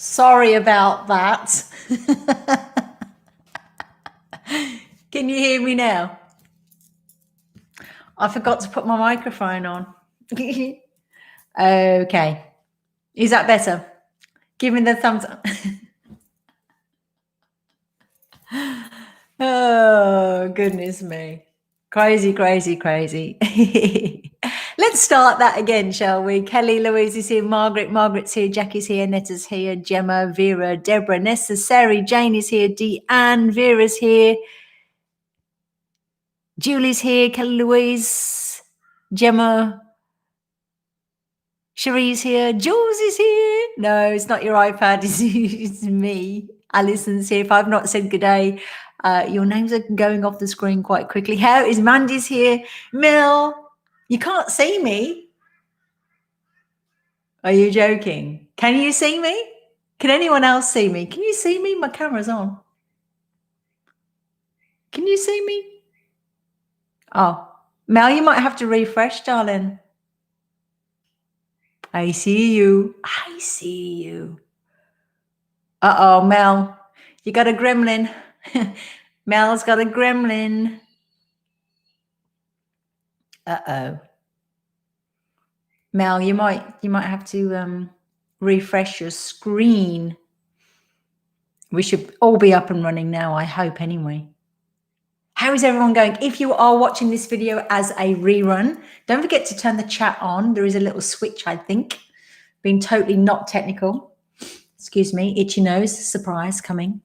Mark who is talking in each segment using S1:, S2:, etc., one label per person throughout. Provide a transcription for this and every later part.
S1: Sorry about that. Can you hear me now? I forgot to put my microphone on. Okay. Is that better? Give me the thumbs up. Oh, goodness me. Crazy, crazy, crazy. Let's start that again, shall we? Kelly, Louise is here. Margaret's here. Jackie's here. Netta's here. Gemma, Vera, Deborah, Nessa, Sari, Jane is here. Deanne, Vera's here. Julie's here. Kelly, Louise, Gemma, Cherie's here. Jules is here. No, it's not your iPad. It's me. Alison's here. If I've not said good day, your names are going off the screen quite quickly. How is Mandy's here? Mel, you can't see me. Are you joking? Can you see me? Can anyone else see me? Can you see me? My camera's on. Can you see me? Oh, Mel, you might have to refresh, darling. I see you. I see you. Uh-oh, Mel, you got a gremlin. Mel's got a gremlin. Uh-oh. Mel, you might have to refresh your screen. We should all be up and running now, I hope, anyway. How is everyone going? If you are watching this video as a rerun, don't forget to turn the chat on. There is a little switch, I think. Being totally not technical. Excuse me, itchy nose, surprise coming.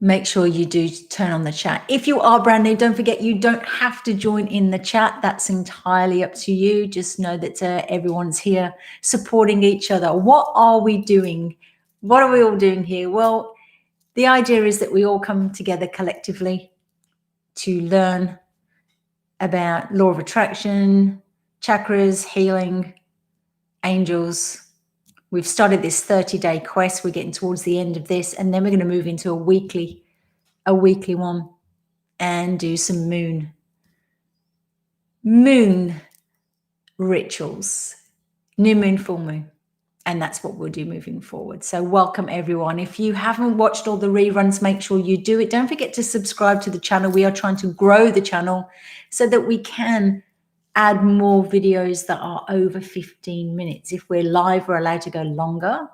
S1: Make sure you do turn on the chat. If you are brand new, don't forget you don't have to join in the chat. That's entirely up to you. Just know that everyone's here supporting each other. What are we doing? What are we all doing here? Well, the idea is that we all come together collectively to learn about law of attraction, chakras, healing, angels. We've started this 30-day quest. We're getting towards the end of this, and then we're going to move into a weekly one and do some moon rituals, new moon, full moon. And that's what we'll do moving forward. So welcome, everyone. If you haven't watched all the reruns, make sure you do it. Don't forget to subscribe to the channel. We are trying to grow the channel so that we can add more videos that are over 15 minutes. If we're live, we're allowed to go longer.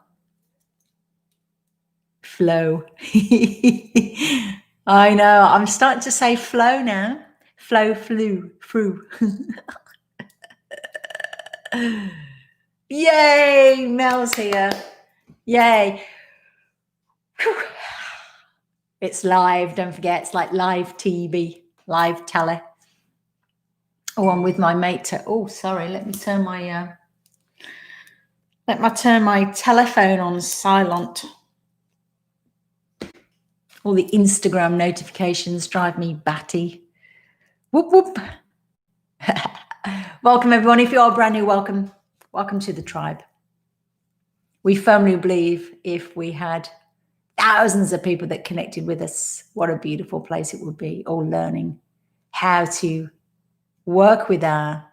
S1: Flow. I know. I'm starting to say flow now. Flow, flew, through. Yay, Mel's here. Yay. Whew. It's live, don't forget. It's like live TV, live tele. Oh, I'm with my mate. Oh, sorry. Let me turn my turn my telephone on silent. All the Instagram notifications drive me batty. Whoop, whoop. Welcome, everyone. If you are brand new, welcome. Welcome to the tribe. We firmly believe if we had thousands of people that connected with us, what a beautiful place it would be, all learning how to work with our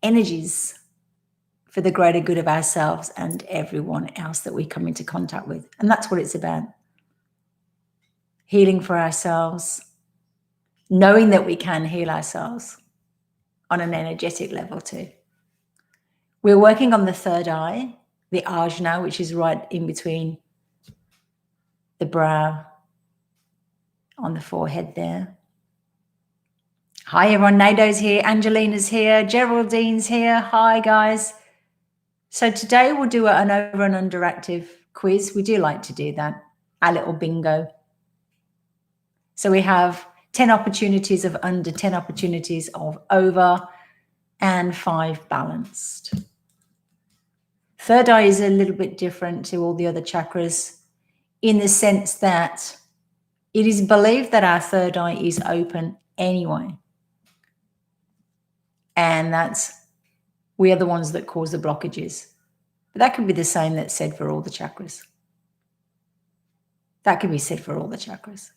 S1: energies for the greater good of ourselves and everyone else that we come into contact with. And that's what it's about. Healing for ourselves, knowing that we can heal ourselves on an energetic level too. We're working on the third eye, the ajna, which is right in between the brow on the forehead there. Hi, everyone. Nado's here. Angelina's here. Geraldine's here. Hi, guys. So today we'll do an over and underactive quiz. We do like to do that, our little bingo. So we have 10 opportunities of under, 10 opportunities of over, and 5 balanced. Third eye is a little bit different to all the other chakras in the sense that it is believed that our third eye is open anyway. And we are the ones that cause the blockages. But that could be the same that's said for all the chakras. That can be said for all the chakras.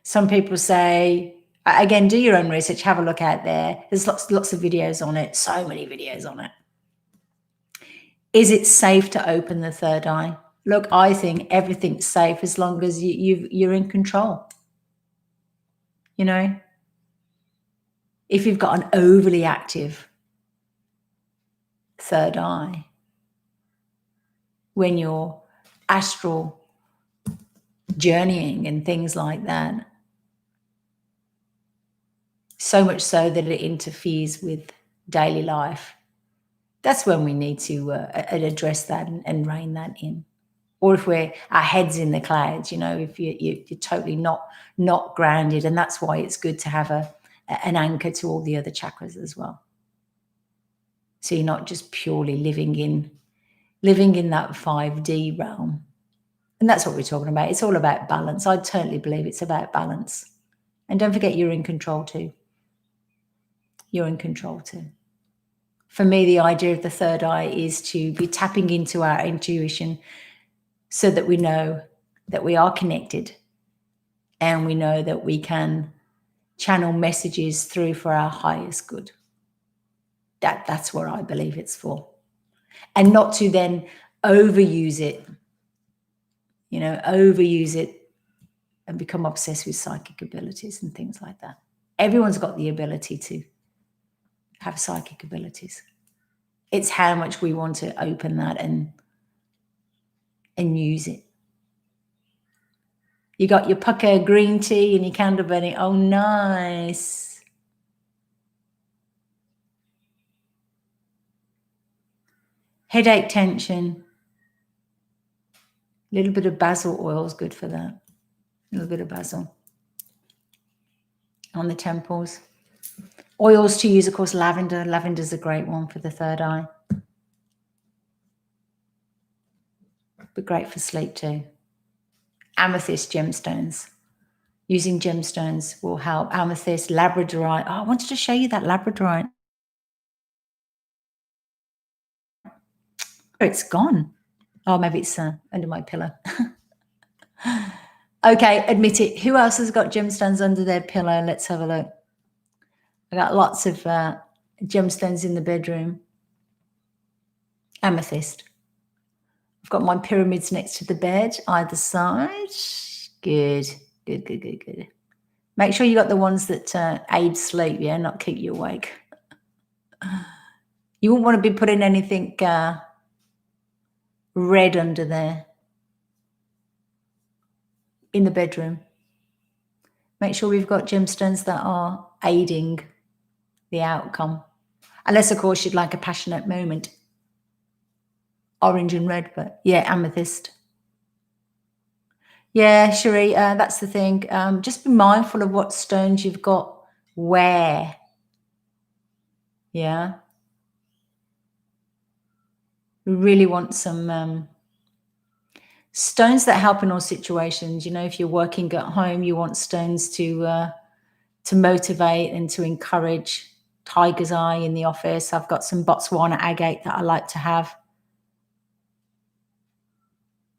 S1: Some people say, again, do your own research, have a look out there. There's lots of videos on it, so many videos on it. Is it safe to open the third eye? Look, I think everything's safe as long as you're in control. You know, if you've got an overly active third eye, when you're astral journeying and things like that, so much so that it interferes with daily life, that's when we need to address that and rein that in. Or if our head's in the clouds, if you're totally not grounded, and that's why it's good to have an anchor to all the other chakras as well. So you're not just purely living in that 5D realm. And that's what we're talking about. It's all about balance. I totally believe it's about balance. And don't forget, you're in control too. You're in control too. For me, the idea of the third eye is to be tapping into our intuition so that we know that we are connected and we know that we can channel messages through for our highest good. That's what I believe it's for. And not to then overuse it, and become obsessed with psychic abilities and things like that. Everyone's got the ability to have psychic abilities. It's how much we want to open that and use it. You got your pucker green tea and your candle burning. Oh, nice. Headache, tension. A little bit of basil oil is good for that. A little bit of basil on the temples. Oils to use, of course, lavender. Lavender's a great one for the third eye. But great for sleep too. Amethyst gemstones. Using gemstones will help. Amethyst, labradorite. Oh, I wanted to show you that labradorite. It's gone. Oh, maybe it's under my pillow. Okay, admit it. Who else has got gemstones under their pillow? Let's have a look. I got lots of gemstones in the bedroom. Amethyst. I've got my pyramids next to the bed, either side. Good. Make sure you got the ones that aid sleep, yeah, not keep you awake. You wouldn't want to be putting anything red under there in the bedroom. Make sure we've got gemstones that are aiding the outcome. Unless, of course, you'd like a passionate moment. Orange and red, but yeah, amethyst. Yeah, Cherie, that's the thing. Just be mindful of what stones you've got where. Yeah. We really want some stones that help in all situations. If you're working at home, you want stones to motivate and to encourage. Tiger's eye in the office. I've got some Botswana agate that I like to have.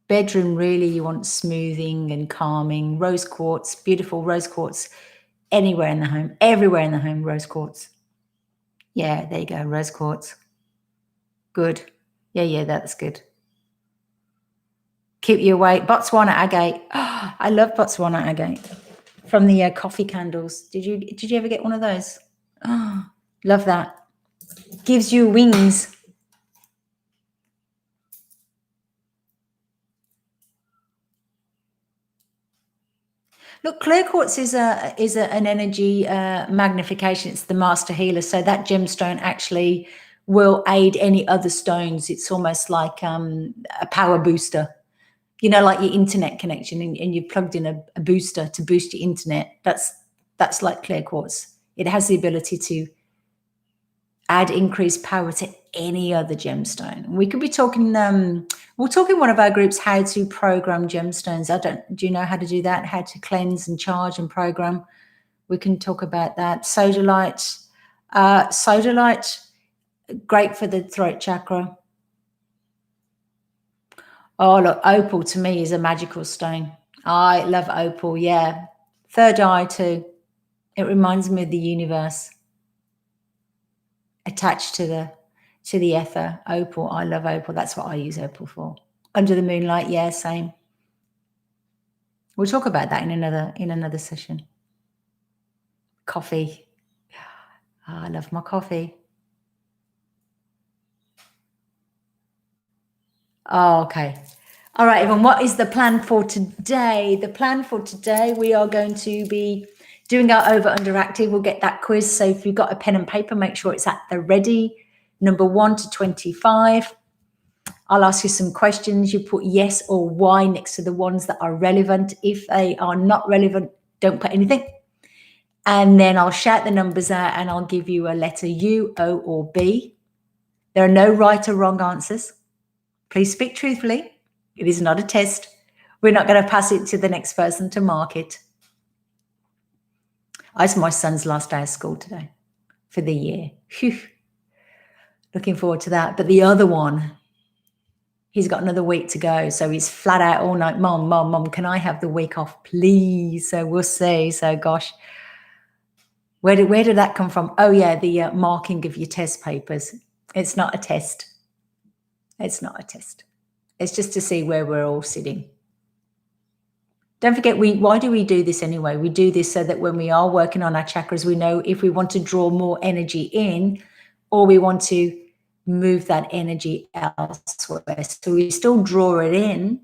S1: Bedroom, really, you want smoothing and calming. Rose quartz, beautiful rose quartz. Anywhere in the home, everywhere in the home, rose quartz. Yeah, there you go, rose quartz. Good. Yeah, that's good. Keep you awake. Botswana agate. Oh, I love Botswana agate from the coffee candles. Did you ever get one of those? Oh, love that. Gives you wings. Look, clear quartz is an energy magnification. It's the master healer. So that gemstone actually will aid any other stones. It's almost like a power booster. Like your internet connection, and you've plugged in a booster to boost your internet. That's like clear quartz. It has the ability to add increased power to any other gemstone. We could be talking, we'll talk in one of our groups how to program gemstones. Do you know how to do that? How to cleanse and charge and program? We can talk about that. Sodalite, great for the throat chakra. Oh, look, opal to me is a magical stone. I love opal, yeah. Third eye too. It reminds me of the universe attached to to the ether. Opal, I love opal. That's what I use opal for. Under the moonlight, yeah, same. We'll talk about that in another session. Coffee. Oh, I love my coffee. Oh, okay. All right, everyone, what is the plan for today? The plan for today, we are going to be doing our over underactive. We'll get that quiz. So if you've got a pen and paper, make sure it's at the ready. Number 1 to 25. I'll ask you some questions. You put yes or Y next to the ones that are relevant. If they are not relevant, don't put anything. And then I'll shout the numbers out and I'll give you a letter U, O, or B. There are no right or wrong answers. Please speak truthfully. It is not a test. We're not going to pass it to the next person to mark it. It's my son's last day of school today for the year. Phew. Looking forward to that. But the other one, he's got another week to go. So he's flat out all night, Mom, can I have the week off, please? So we'll see. So gosh, where did that come from? Oh yeah, the marking of your test papers. It's not a test. It's not a test. It's just to see where we're all sitting. Don't forget, why do we do this anyway? We do this so that when we are working on our chakras, we know if we want to draw more energy in or we want to move that energy elsewhere. So we still draw it in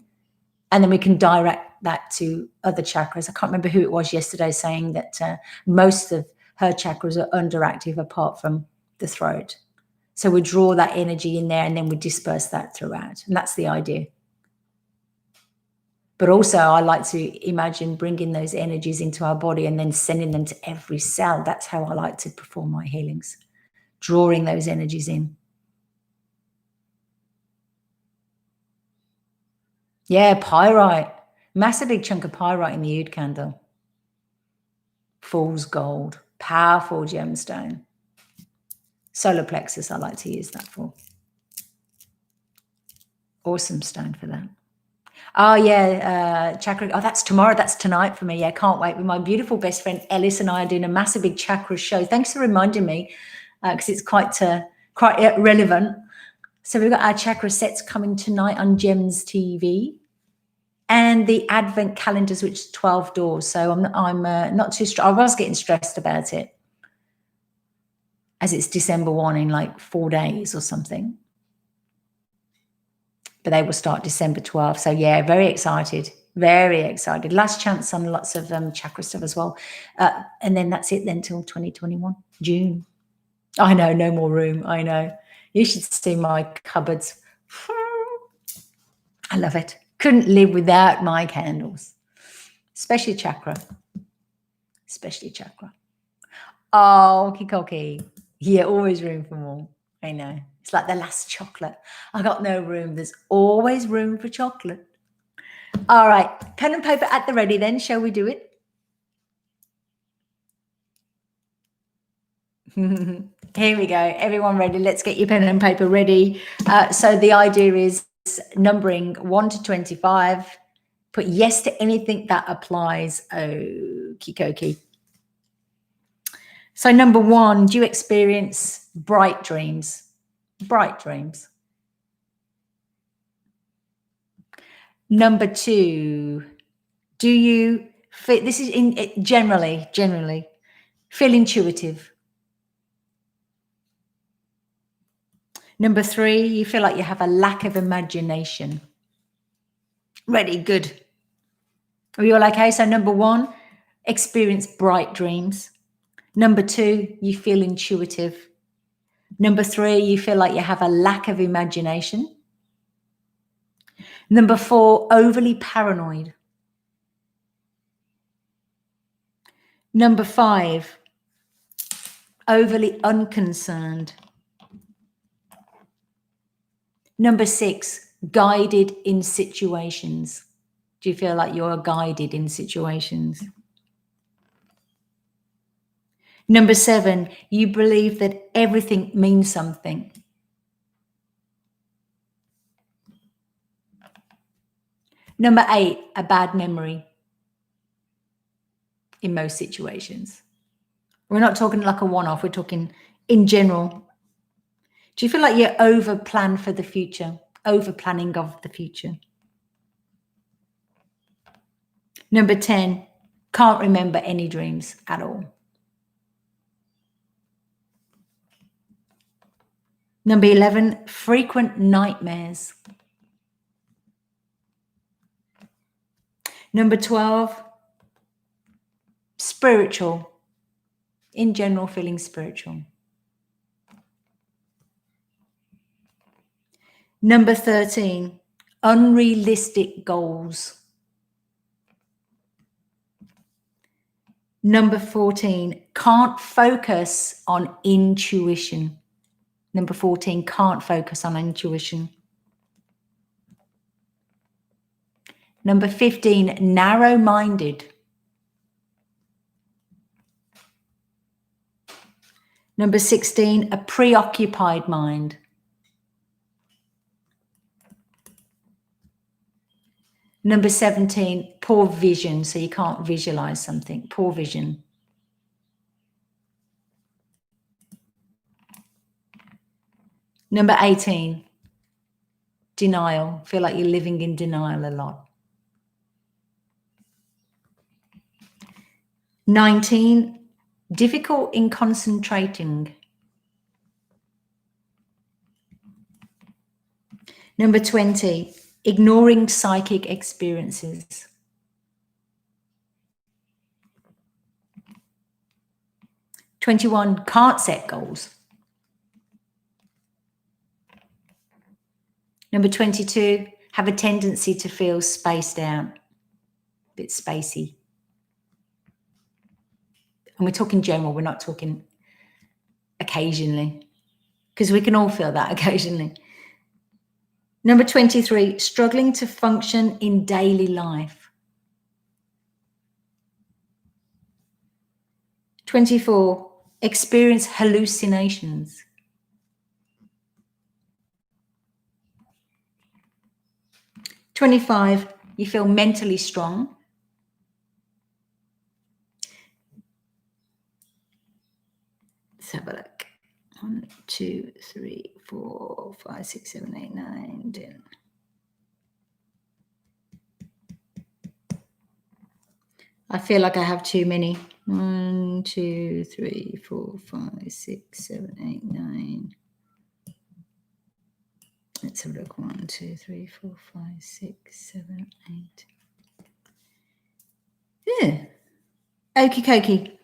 S1: and then we can direct that to other chakras. I can't remember who it was yesterday saying that most of her chakras are underactive apart from the throat. So we draw that energy in there and then we disperse that throughout. And that's the idea. But also I like to imagine bringing those energies into our body and then sending them to every cell. That's how I like to perform my healings, drawing those energies in. Yeah, pyrite. Massive big chunk of pyrite in the oud candle. Fool's gold. Powerful gemstone. Solar plexus, I like to use that for. Awesome stone for that. Oh, yeah, chakra. Oh, that's tomorrow. That's tonight for me. Yeah, can't wait. With my beautiful best friend, Ellis, and I are doing a massive big chakra show. Thanks for reminding me because it's quite relevant. So we've got our chakra sets coming tonight on Gems TV. And the advent calendars, which is 12 doors. So I'm not too stressed. I was getting stressed about it as it's December 1 in like 4 days or something. But they will start December 12. So yeah, very excited. Very excited. Last chance on lots of chakra stuff as well. And then that's it then till 2021, June. I know, no more room. I know. You should see my cupboards. I love it. Couldn't live without my candles. Especially chakra. Especially chakra. Oh, kikoki. Yeah, always room for more. I know. It's like the last chocolate. I got no room. There's always room for chocolate. All right. Pen and paper at the ready then. Shall we do it? Here we go. Everyone ready? Let's get your pen and paper ready. So the idea is numbering 1 to 25. Put yes to anything that applies. Okie dokie. So number 1, do you experience bright dreams? Bright dreams. Number 2, do you feel, this is in generally, feel intuitive? Number 3, you feel like you have a lack of imagination. Ready, good. Are you all okay? So number 1, experience bright dreams. Number 2, you feel intuitive. Number 3, you feel like you have a lack of imagination. Number 4, overly paranoid. Number 5, overly unconcerned. Number 6, guided in situations. Do you feel like you're guided in situations? Number 7, you believe that everything means something. Number 8, a bad memory in most situations. We're not talking like a one-off, we're talking in general. Do you feel like you're over plan for the future? Over planning of the future? Number 10, can't remember any dreams at all. Number 11, frequent nightmares. Number 12, spiritual. In general, feeling spiritual. Number 13, unrealistic goals. Number 14, can't focus on intuition. Number 14, can't focus on intuition. Number 15, narrow-minded. Number 16, a preoccupied mind. Number 17, poor vision, so you can't visualize something, poor vision. Number 18, denial, feel like you're living in denial a lot. 19, difficult in concentrating. Number 20, ignoring psychic experiences. 21, can't set goals. Number 22, have a tendency to feel spaced out, a bit spacey. And we're talking general, we're not talking occasionally, because we can all feel that occasionally. Number 23, struggling to function in daily life. 24, experience hallucinations. 25, you feel mentally strong. Let's have a look. 1, 2, 3, 4, 5, 6, 7, 8, 9, 10. I feel like I have too many. 1, 2, 3, 4, 5, 6, 7, 8, 9. Let's have a look. 1, 2, 3, 4, 5, 6, 7, 8. Yeah. Okie dokie.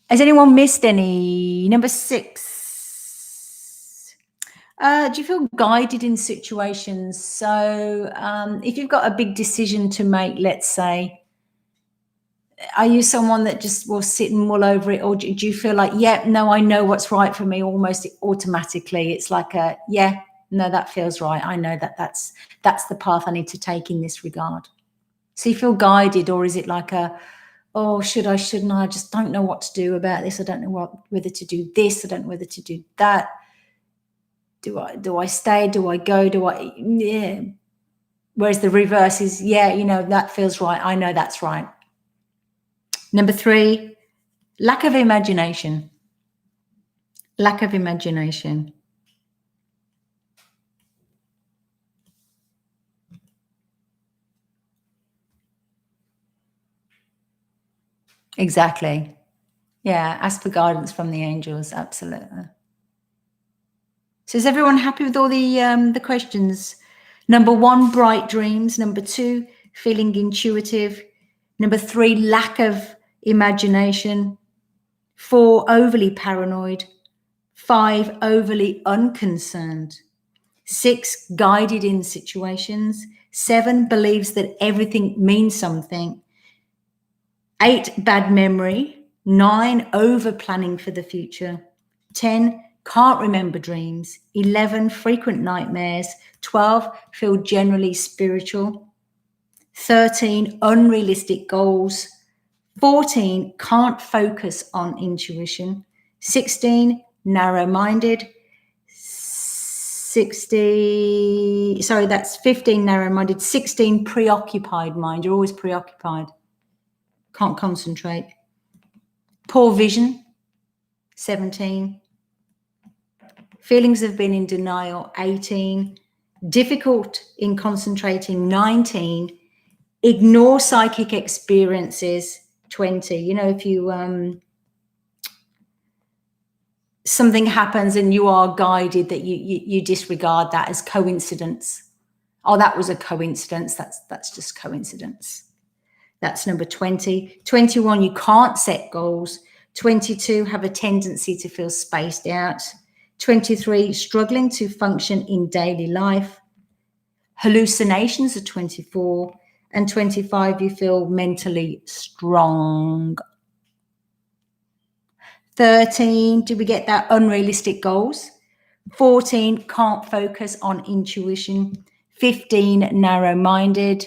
S1: Has anyone missed any? Number 6. Do you feel guided in situations? So if you've got a big decision to make, let's say, are you someone that just will sit and mull over it? Or do you feel like, yeah, no, I know what's right for me almost automatically? It's like a, yeah, no, that feels right. I know that that's the path I need to take in this regard. So you feel guided, or is it like a, oh, should I, shouldn't I? I just don't know what to do about this. I don't know whether to do this. I don't know whether to do that. Do I stay? Do I go? Yeah. Whereas the reverse is, yeah, you know, that feels right. I know that's right. Number 3, lack of imagination. Lack of imagination. Exactly. Yeah, ask for guidance from the angels. Absolutely. So is everyone happy with all the questions? Number 1, bright dreams. Number 2, feeling intuitive. Number 3, lack of imagination. 4, overly paranoid. 5, overly unconcerned. 6, guided in situations. 7, believes that everything means something. 8, bad memory. 9, over planning for the future. 10, can't remember dreams. 11, frequent nightmares. 12, feel generally spiritual. 13, unrealistic goals. 14, can't focus on intuition. 16, narrow-minded. 15, narrow-minded. 16, preoccupied mind. You're always preoccupied. Can't concentrate. Poor vision. 17. Feelings of being in denial, 18. Difficult in concentrating, 19. Ignore psychic experiences, 20. You know, if you something happens and you are guided, that you disregard that as coincidence. Oh, that was a coincidence. That's just coincidence. That's number 20. 21, you can't set goals. 22, have a tendency to feel spaced out. 23, struggling to function in daily life. Hallucinations are 24. And 25, you feel mentally strong. 13, do we get that? Unrealistic goals. 14, can't focus on intuition. 15, narrow-minded.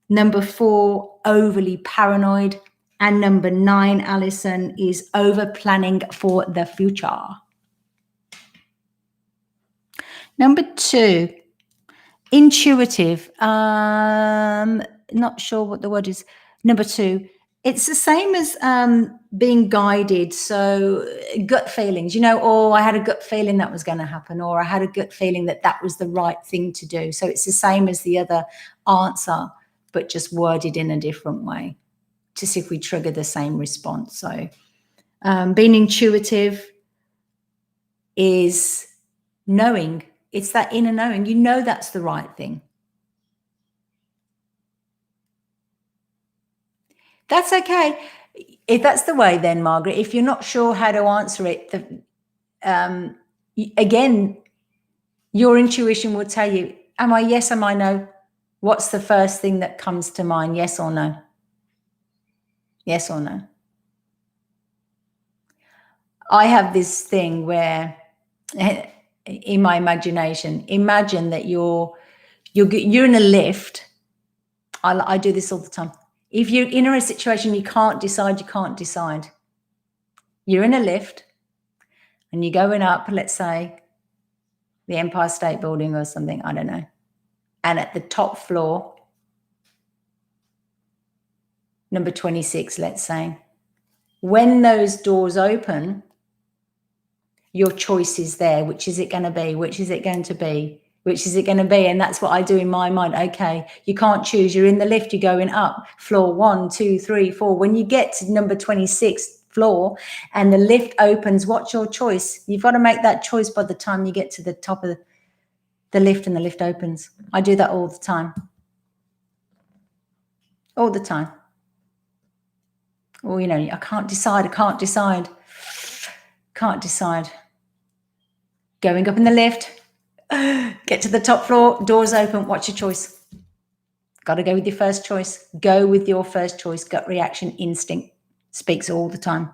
S1: Number 4, overly paranoid. And number 9, Alison, is over-planning for the future. Number 2, intuitive. Not sure what the word is. Number 2, it's the same as being guided. So gut feelings, you know, oh, I had a gut feeling that was going to happen, or I had a gut feeling that that was the right thing to do. So it's the same as the other answer, but just worded in a different way to see if we trigger the same response. So being intuitive is knowing. It's that inner knowing. You know that's the right thing. That's okay. If that's the way, then, Margaret, if you're not sure how to answer it, again, your intuition will tell you, am I yes, am I no? What's the first thing that comes to mind, yes or no? Yes or no? I have this thing where, in my imagination, imagine that you're in a lift. I do this all the time. If you're in a situation you can't decide, you can't decide. You're in a lift and you're going up, let's say, the Empire State Building or something, I don't know. And at the top floor, number 26, let's say, when those doors open, your choice is there. Which is it going to be? Which is it going to be? Which is it going to be? And that's what I do in my mind. Okay, you can't choose. You're in the lift, you're going up, floor 1, 2, 3, 4. When you get to number 26 floor and the lift opens, what's your choice? You've got to make that choice by the time you get to the top of the lift and the lift opens. I do that all the time. All the time. Or, you know, I can't decide. Can't decide. Going up in the lift, get to the top floor, doors open, what's your choice? Got to go with your first choice. Go with your first choice. Gut reaction, instinct speaks all the time.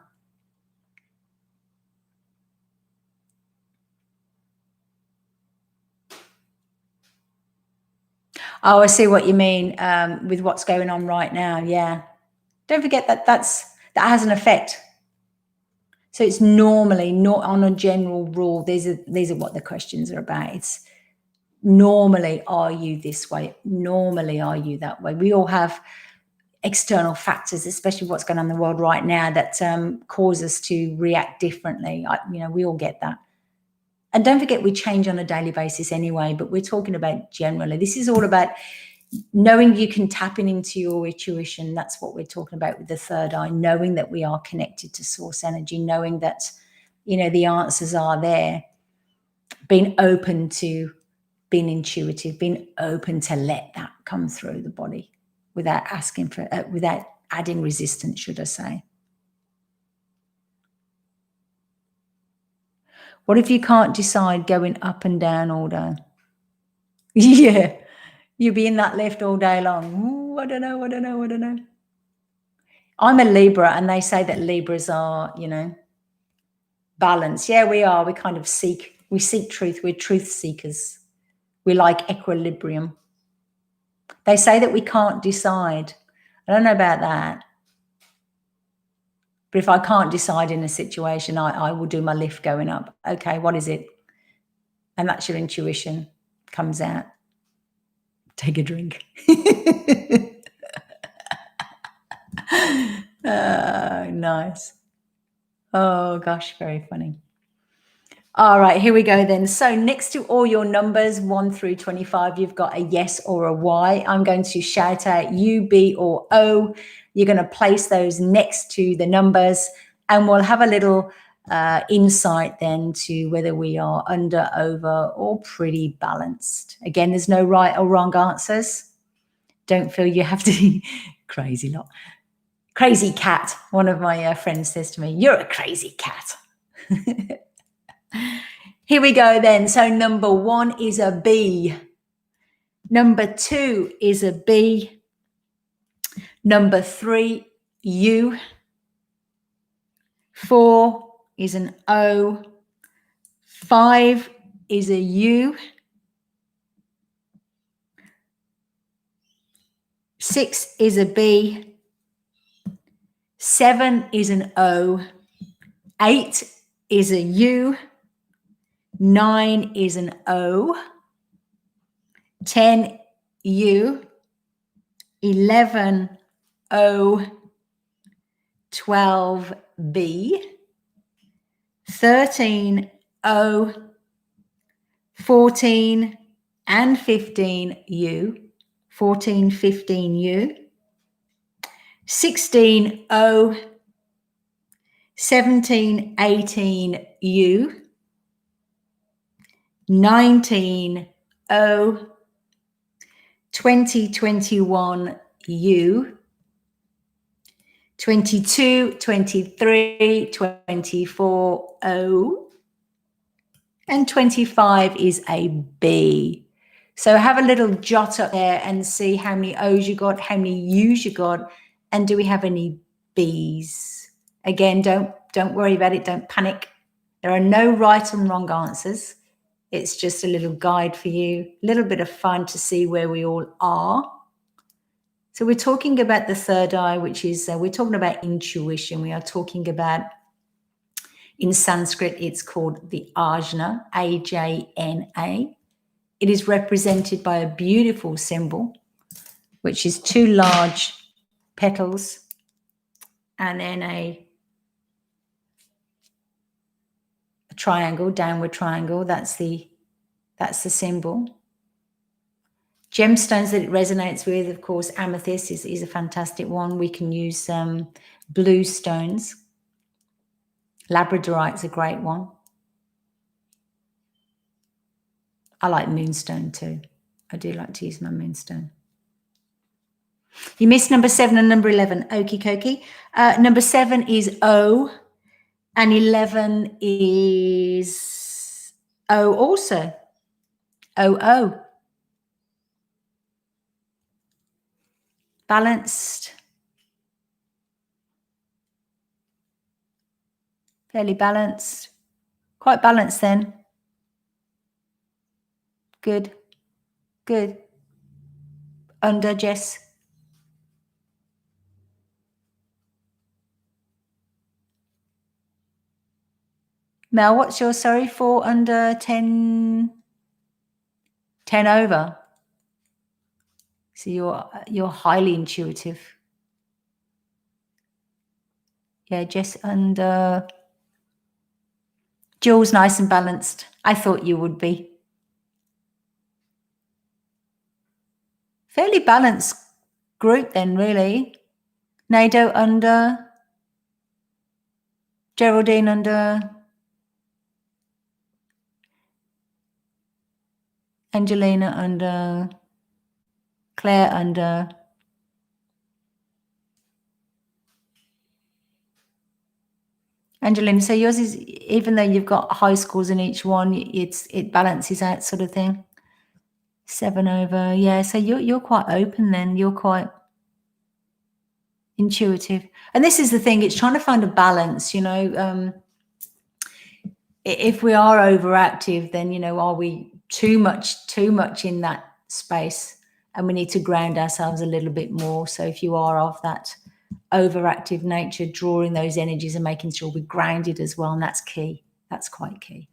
S1: Oh, I see what you mean with what's going on right now. Yeah. Don't forget that that has an effect. So it's normally not on a general rule. These are what the questions are about. It's normally, are you this way? Normally, are you that way? We all have external factors, especially what's going on in the world right now, that cause us to react differently. We all get that. And don't forget, we change on a daily basis anyway, but we're talking about generally. This is all about knowing you can tap into your intuition. That's what we're talking about with the third eye, knowing that we are connected to source energy, knowing that, the answers are there, being open to being intuitive, being open to let that come through the body without asking for, without adding resistance, should I say. What if you can't decide, going up and down all day? Yeah, you'll be in that lift all day long. Ooh, I don't know. I'm a Libra, and they say that Libras are, balanced. Yeah, we are. We seek truth. We're truth seekers. We like equilibrium. They say that we can't decide. I don't know about that. But if I can't decide in a situation, I will do my lift going up. Okay, what is it? And that's your intuition comes out. Take a drink. Nice. Oh, gosh, very funny. All right, here we go then. So next to all your numbers, 1 through 25, you've got a yes or a Y. I'm going to shout out U, B, or O. You're going to place those next to the numbers, and we'll have a little insight then to whether we are under, over, or pretty balanced. Again, there's no right or wrong answers. Don't feel you have to. Crazy lot. Crazy cat. One of my friends says to me, "You're a crazy cat." Here we go then. So number 1 is a B. Number 2 is a B. Number 3, U. 4 is an O. 5 is a U. 6 is a B. 7 is an O. 8 is a U. 9 is an O. 10 U. 11 O. 12 B. 13 O. 14 and 15 U. 14, 15 U. 16 O. 17, 18 U. 19 O. 20, 21 U. 22, 23, 24 O. And 25 is a B. So have a little jot up there and see how many O's you got, how many U's you got, and do we have any B's? Again, don't worry about it. Don't panic. There are no right and wrong answers. It's just a little guide for you, a little bit of fun to see where we all are. So we're talking about the third eye, which is, we're talking about intuition. We are talking about, in Sanskrit, it's called the ajna, A-J-N-A. It is represented by a beautiful symbol, which is 2 large petals and then a triangle, downward triangle. That's the symbol. Gemstones that it resonates with, of course, amethyst is a fantastic one. We can use blue stones. Labradorite's a great one. I like moonstone too. I do like to use my moonstone. You missed number 7 and number 11. Okie dokie. Number 7 is O, and 11 is O also. O. Balanced. Fairly balanced. Quite balanced then. Good. Under, Jess. Mel, what's your, sorry, 4 under, 10 over? So you're highly intuitive. Yeah, Jess under. Jules, nice and balanced. I thought you would be. Fairly balanced group then, really. Nado under. Geraldine under. Angelina under. Claire under. Angelina, so yours is, even though you've got high scores in each one, it balances out, sort of thing. 7 over, yeah. So you're quite open then. You're quite intuitive, and this is the thing. It's trying to find a balance. You know, if we are overactive, then, you know, are we too much in that space, and we need to ground ourselves a little bit more. So if you are of that overactive nature, drawing those energies and making sure we're grounded as well, and that's key. That's quite key.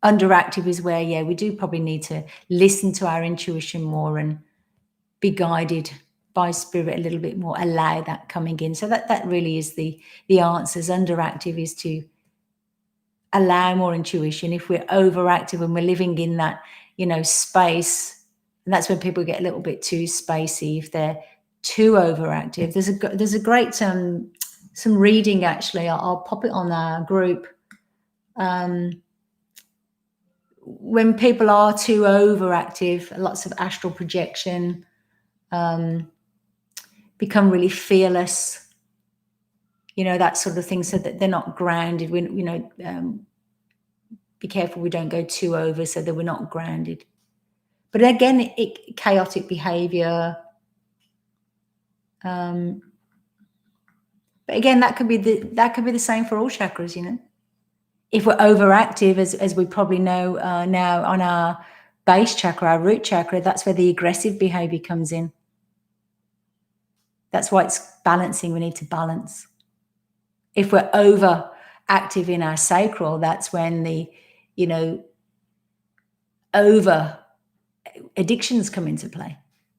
S1: Underactive is where, yeah, we do probably need to listen to our intuition more and be guided by spirit a little bit more, allow that coming in. So that really is the answers. Underactive is to allow more intuition, if we're overactive and we're living in that, space, and that's when people get a little bit too spacey, if they're too overactive. There's a great some reading, actually. I'll pop it on our group. When people are too overactive, lots of astral projection, become really fearless, that sort of thing, so that they're not grounded. Be careful we don't go too over so that we're not grounded. But again, chaotic behavior. But again, that could be the same for all chakras. If we're overactive, as we probably know now, on our base chakra, our root chakra, that's where the aggressive behavior comes in. That's why it's balancing. We need to balance. If we're overactive in our sacral, that's when the, over addictions come into play.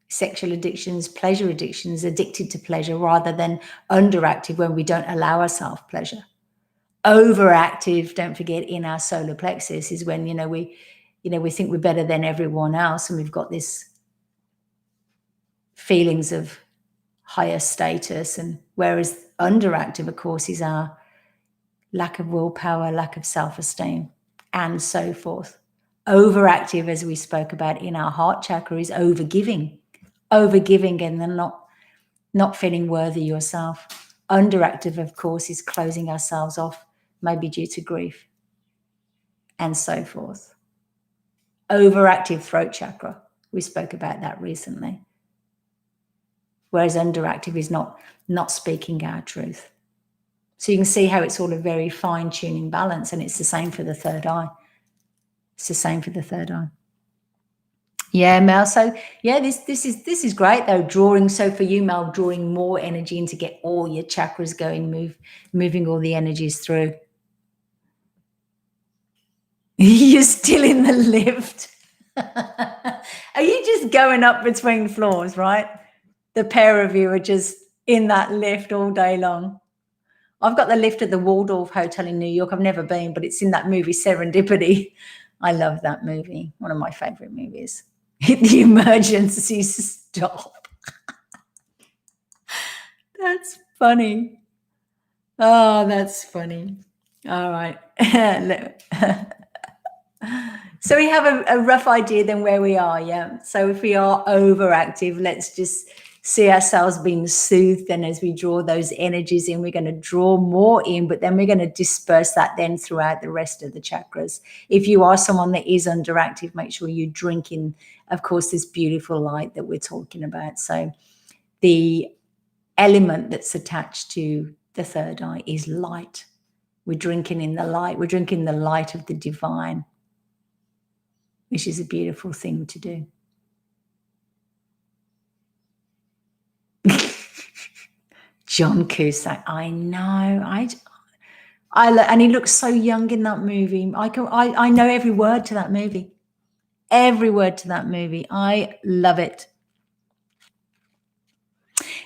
S1: Sexual addictions, pleasure addictions, addicted to pleasure, rather than underactive when we don't allow ourselves pleasure. Overactive, don't forget, in our solar plexus is when, we think we're better than everyone else, and we've got this feelings of higher status. And whereas underactive, of course, is our lack of willpower, lack of self-esteem, and so forth. Overactive, as we spoke about in our heart chakra, is overgiving and then not feeling worthy yourself. Underactive, of course, is closing ourselves off, maybe due to grief, and so forth. Overactive throat chakra, we spoke about that recently. Whereas underactive is not speaking our truth. So you can see how it's all a very fine-tuning balance, and it's the same for the third eye. Yeah, Mel. So yeah, this is great though. Drawing. So for you, Mel, drawing more energy in to get all your chakras going, moving all the energies through. You're still in the lift. Are you just going up between floors, right? The pair of you are just in that lift all day long. I've got the lift at the Waldorf Hotel in New York. I've never been, but it's in that movie Serendipity. I love that movie. One of my favorite movies. Hit the emergency stop. That's funny. Oh, that's funny. All right. So we have a rough idea then where we are, yeah. So if we are overactive, let's just see ourselves being soothed. And as we draw those energies in, we're going to draw more in, but then we're going to disperse that then throughout the rest of the chakras. If you are someone that is underactive, make sure you drink in, of course, this beautiful light that we're talking about. So the element that's attached to the third eye is light. We're drinking in the light. We're drinking the light of the divine, which is a beautiful thing to do. John Cusack, I know. And he looks so young in that movie. I know every word to that movie. Every word to that movie. I love it.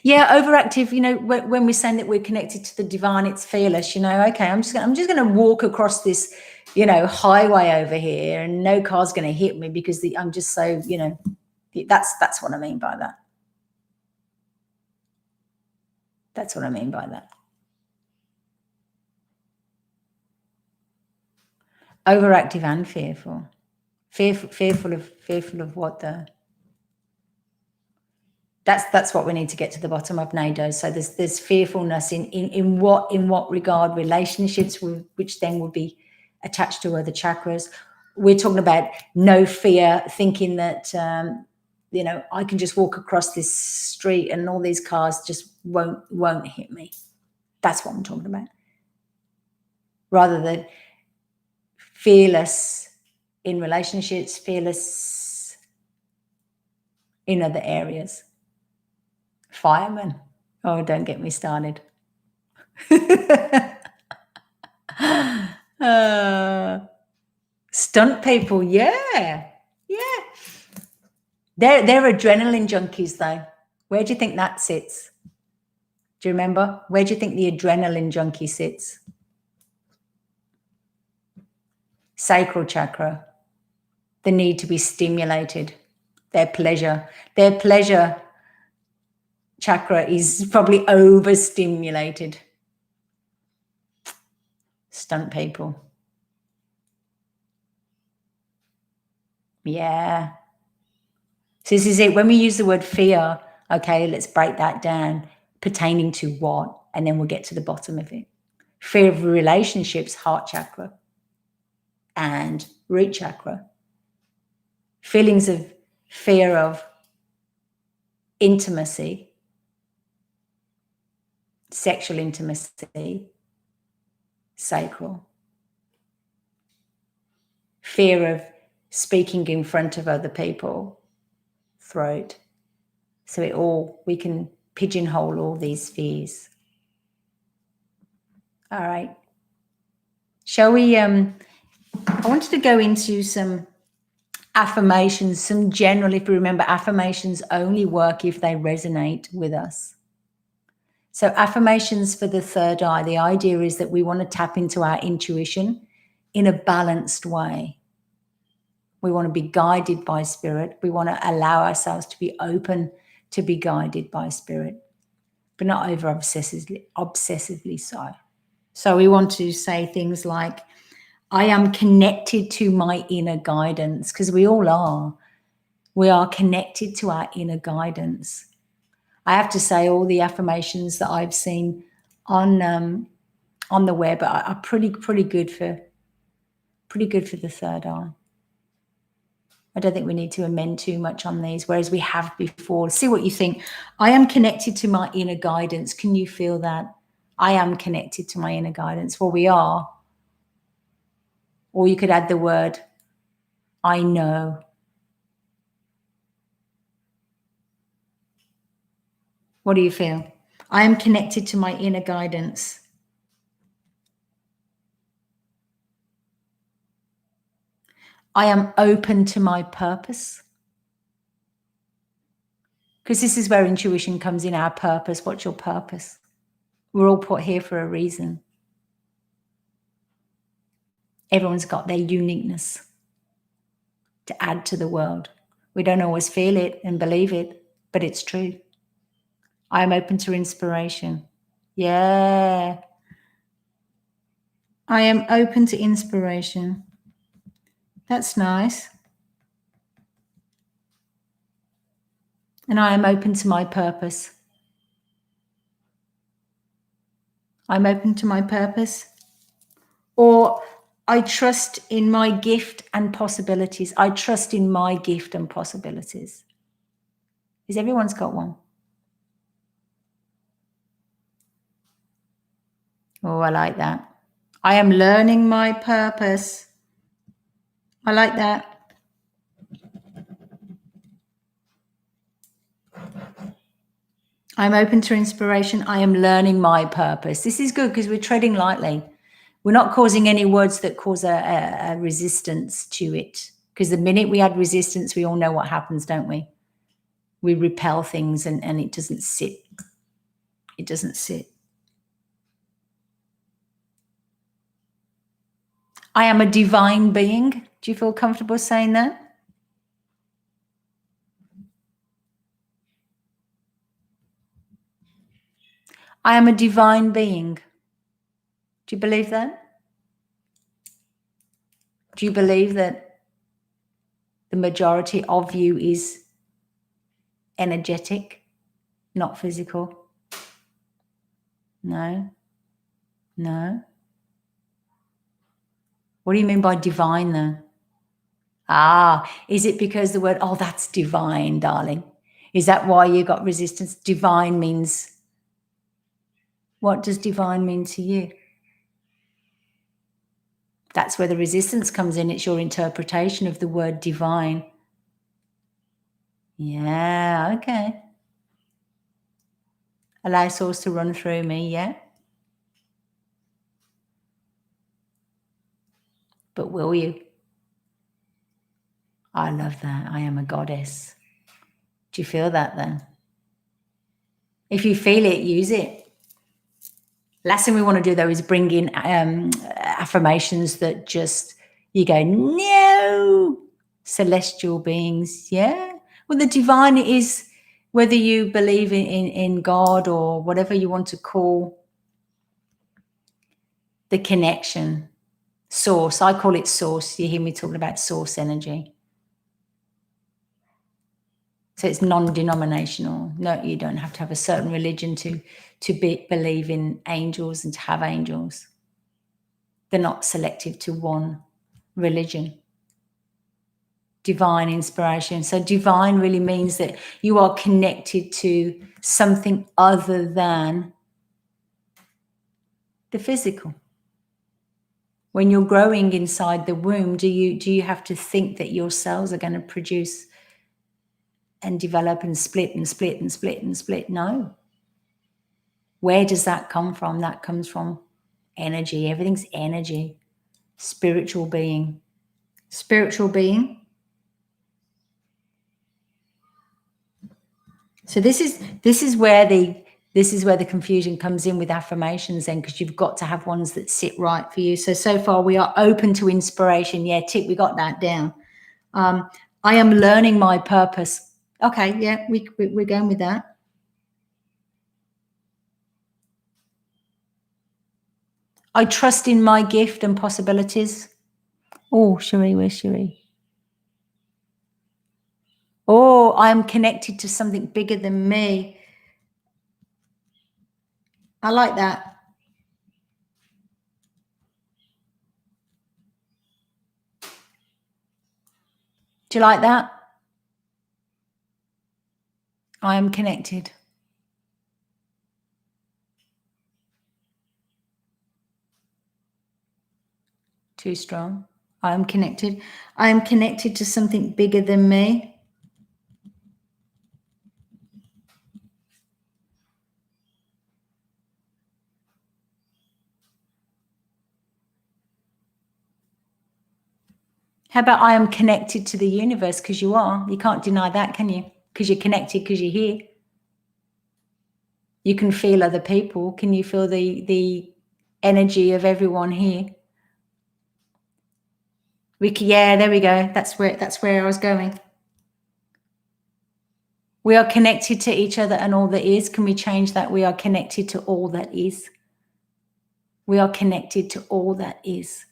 S1: Yeah, overactive, when we're saying that we're connected to the divine, it's fearless, okay, I'm just going to walk across this, highway over here, and no car's going to hit me because I'm just so, that's what I mean by that. That's what I mean by that. Overactive and fearful. Fearful of what that's what we need to get to the bottom of, Nado. So there's fearfulness in what regard? Relationships, which then would be attached to other chakras. We're talking about no fear, thinking that I can just walk across this street and all these cars just won't hit me. That's what I'm talking about. Rather than fearless in relationships, fearless in other areas. Firemen. Oh, don't get me started. Stunt people, yeah. They're adrenaline junkies, though. Where do you think that sits? Do you remember? Where do you think the adrenaline junkie sits? sacral chakra, the need to be stimulated, their pleasure chakra is probably overstimulated. Stunt people. Yeah. So this is it. When we use the word fear, okay, let's break that down. Pertaining to what? And then we'll get to the bottom of it. Fear of relationships, heart chakra and root chakra. Feelings of fear of intimacy, sexual intimacy, sacral. Fear of speaking in front of other people, throat. So we can pigeonhole all these fears. All right. Shall we, I wanted to go into some affirmations, some general, if you remember, affirmations only work if they resonate with us. So affirmations for the third eye, the idea is that we want to tap into our intuition in a balanced way. We want to be guided by spirit. We want to allow ourselves to be open to be guided by spirit, but not over obsessively so. So we want to say things like, I am connected to my inner guidance, because we all are. We are connected to our inner guidance. I have to say all the affirmations that I've seen on the web are pretty good for the third eye. I don't think we need to amend too much on these, whereas we have before. See what you think. I am connected to my inner guidance. Can you feel that? I am connected to my inner guidance. Well, we are. Or you could add the word, I know. What do you feel? I am connected to my inner guidance. I am open to my purpose. Because this is where intuition comes in, our purpose. What's your purpose? We're all put here for a reason. Everyone's got their uniqueness to add to the world. We don't always feel it and believe it, but it's true. I am open to inspiration. Yeah. I am open to inspiration. That's nice. And I am open to my purpose. I'm open to my purpose. Or I trust in my gift and possibilities. I trust in my gift and possibilities. Because everyone's got one. Oh, I like that. I am learning my purpose. I like that. I'm open to inspiration. I am learning my purpose. This is good because we're treading lightly. We're not causing any words that cause a resistance to it. Because the minute we add resistance, we all know what happens, don't we? We repel things and it doesn't sit. It doesn't sit. I am a divine being. Do you feel comfortable saying that? I am a divine being. Do you believe that? Do you believe that the majority of you is energetic, not physical? No. No. What do you mean by divine then? Is it because the word, that's divine, darling? Is that why you got resistance? Divine means, what does divine mean to you? That's where the resistance comes in. It's your interpretation of the word divine. Yeah, okay. Allow source to run through me, yeah? But will you? I love that. I am a goddess. Do you feel that then? If you feel it, use it. Last thing we want to do though is bring in affirmations that just, You go, no, celestial beings. Yeah. Well, the divine is, whether you believe in God or whatever you want to call the connection, source. I call it source. You hear me talking about source energy. So it's non-denominational. No, you don't have to have a certain religion to believe in angels and to have angels. They're not selective to one religion. Divine inspiration. So divine really means that you are connected to something other than the physical. When you're growing inside the womb, do you have to think that your cells are going to produce and develop and split and split and split and split? No. Where does that come from? That comes from energy. Everything's energy. Spiritual being. Spiritual being. So this is where the confusion comes in with affirmations then, because you've got to have ones that sit right for you. So far we are open to inspiration. Yeah, tick, we got that down. I am learning my purpose. Okay, yeah, we're going with that. I trust in my gift and possibilities. Oh, Cherie, where's Cherie? Oh, I am connected to something bigger than me. I like that. Do you like that? I am connected. Too strong. I am connected. I am connected to something bigger than me. How about I am connected to the universe? Because you are. You can't deny that, can you? Because you're connected, because you're here. You can feel other people. Can you feel the energy of everyone here? Yeah, there we go. That's where I was going. We are connected to each other and all that is. Can we change that? We are connected to all that is. We are connected to all that is.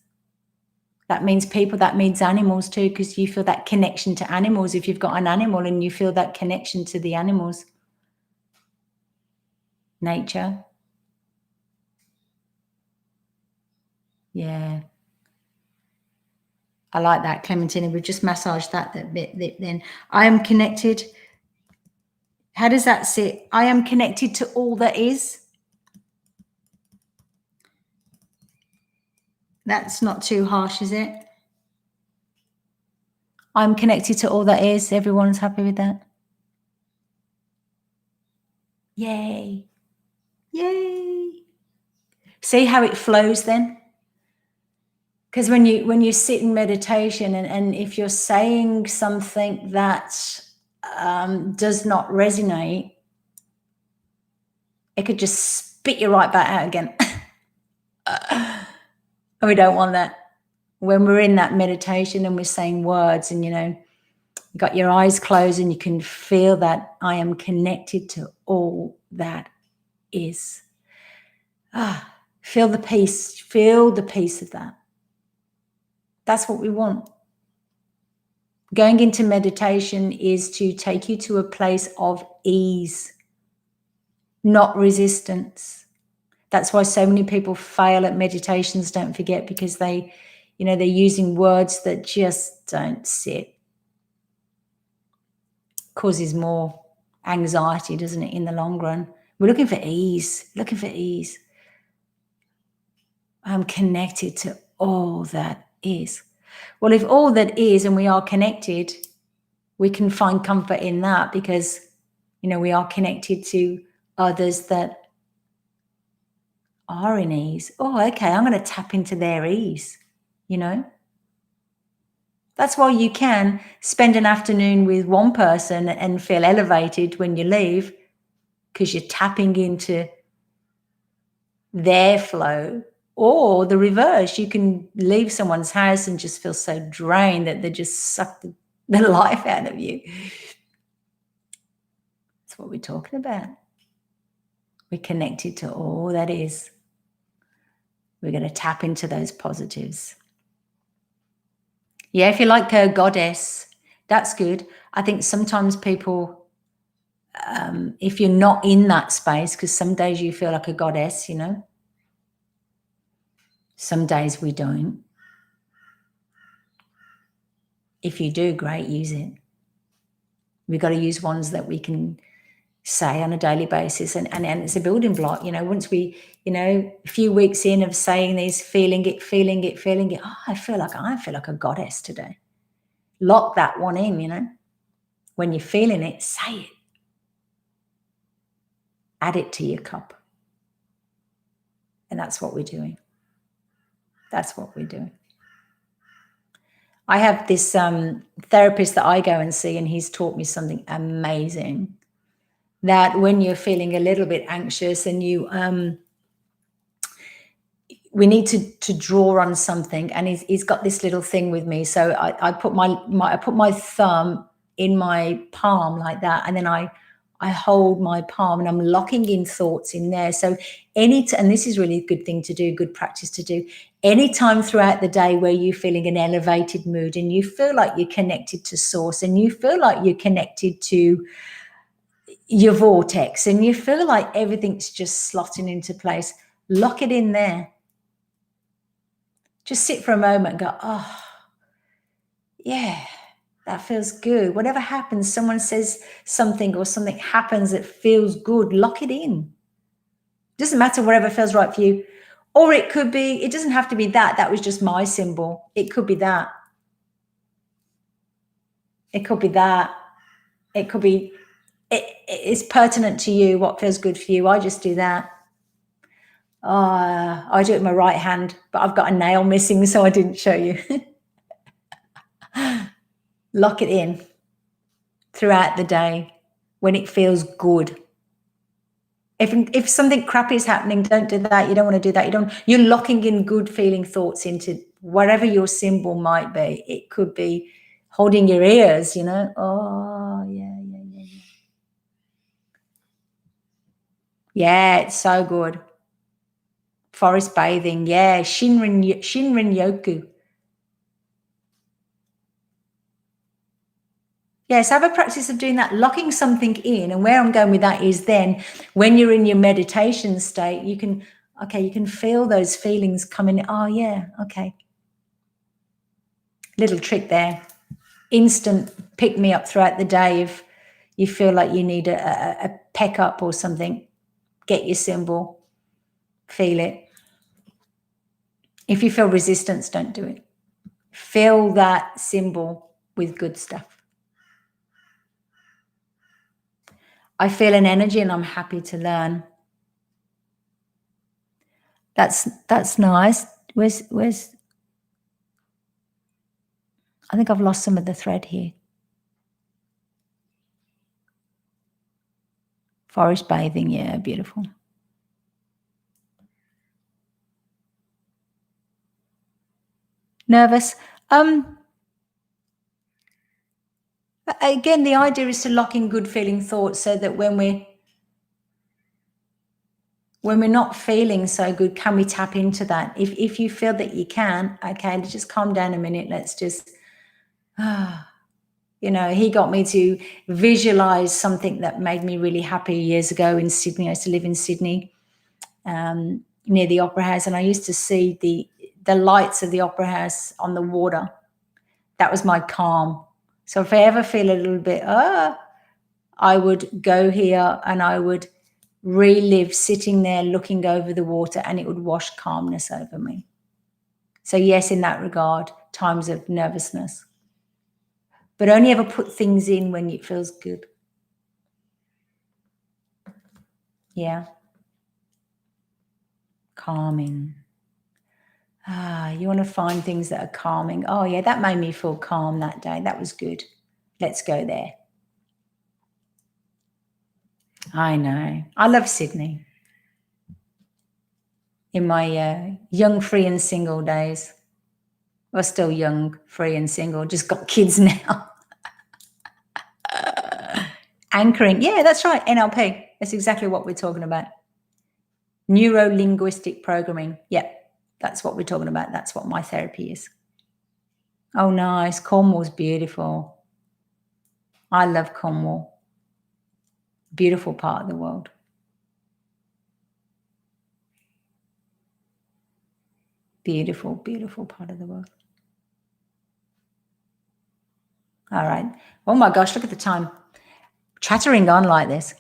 S1: That means people, that means animals too, because you feel that connection to animals. If you've got an animal and you feel that connection to the animals. Nature. Yeah. I like that, Clementina. We've just massaged that bit then. I am connected. How does that sit? I am connected to all that is. That's not too harsh, is it? I'm connected to all that is. Everyone's happy with that. Yay. Yay. See how it flows then? Because when you sit in meditation and if you're saying something that does not resonate, it could just spit you right back out again. And we don't want that. When we're in that meditation and we're saying words and, you got your eyes closed and you can feel that I am connected to all that is. Feel the peace. Feel the peace of that. That's what we want. Going into meditation is to take you to a place of ease, not resistance. That's why so many people fail at meditations, don't forget, because they're using words that just don't sit. Causes more anxiety, doesn't it, in the long run? We're looking for ease, I'm connected to all that is. Well, if all that is and we are connected, we can find comfort in that because, we are connected to others that are in ease. Oh, okay, I'm going to tap into their ease, That's why you can spend an afternoon with one person and feel elevated when you leave because you're tapping into their flow Or the reverse, you can leave someone's house and just feel so drained that they just suck the life out of you. That's what we're talking about. We're connected to all that is. We're going to tap into those positives. Yeah, if you're like a goddess, that's good. I think sometimes people, if you're not in that space, because some days you feel like a goddess, you know, some days we don't. If you do, great, use it. We've got to use ones that we can say on a daily basis, and it's a building block. You know, once we, you know, a few weeks in of saying these, feeling it, oh, I feel like a goddess today. Lock that one in, you know. When you're feeling it, say it. Add it to your cup. And that's what we're doing. That's what we're doing. I have this therapist that I go and see, and he's taught me something amazing. That when you're feeling a little bit anxious and you, we need to draw on something, and he's got this little thing with me. So I put my thumb in my palm like that, and then I hold my palm and I'm locking in thoughts in there. So and this is really a good thing to do, good practice to do. Anytime throughout the day where you're feeling an elevated mood and you feel like you're connected to source and you feel like you're connected to your vortex and you feel like everything's just slotting into place, lock it in there. Just sit for a moment and go, oh, yeah, that feels good. Whatever happens, someone says something or something happens that feels good, lock it in. Doesn't matter, whatever feels right for you. Or it could be, it doesn't have to be that. That was just my symbol. It could be that. It could be that. It could be, it's pertinent to you, what feels good for you. I just do that. I do it with my right hand, but I've got a nail missing, so I didn't show you. Lock it in throughout the day when it feels good. If something crappy is happening, don't do that. You don't want to do that. You're locking in good feeling thoughts into whatever your symbol might be. It could be holding your ears, you know. Oh, yeah. Yeah, it's so good. Forest bathing, yeah. Shinrin yoku. Yes, have a practice of doing that, locking something in. And where I'm going with that is then when you're in your meditation state, you can feel those feelings coming. Oh, yeah, okay. Little trick there. Instant pick me up throughout the day. If you feel like you need a peck up or something, get your symbol, feel it. If you feel resistance, don't do it. Fill that symbol with good stuff. I feel an energy and I'm happy to learn. That's nice. Where's I think I've lost some of the thread here. Forest bathing, yeah, beautiful. Nervous. Again, the idea is to lock in good feeling thoughts so that when we're not feeling so good, can we tap into that? If you feel that you can, okay, let's just calm down a minute. Let's just, you know, he got me to visualize something that made me really happy years ago in Sydney. I used to live in Sydney, near the Opera House, and I used to see the lights of the Opera House on the water. That was my calm. So if I ever feel a little bit, I would go here and I would relive sitting there looking over the water, and it would wash calmness over me. So yes, in that regard, times of nervousness. But only ever put things in when it feels good. Yeah. Calming. You want to find things that are calming. Oh, yeah, that made me feel calm that day. That was good. Let's go there. I know. I love Sydney. in my young, free and single days. Well, still young, free and single, just got kids now. Anchoring. Yeah, that's right. NLP. That's exactly what we're talking about. Neuro-linguistic programming. Yeah, that's what we're talking about. That's what my therapy is. Oh, nice. Cornwall's beautiful. I love Cornwall. Beautiful part of the world. Beautiful, beautiful part of the world. All right. Oh my gosh, look at the time. Chattering on like this.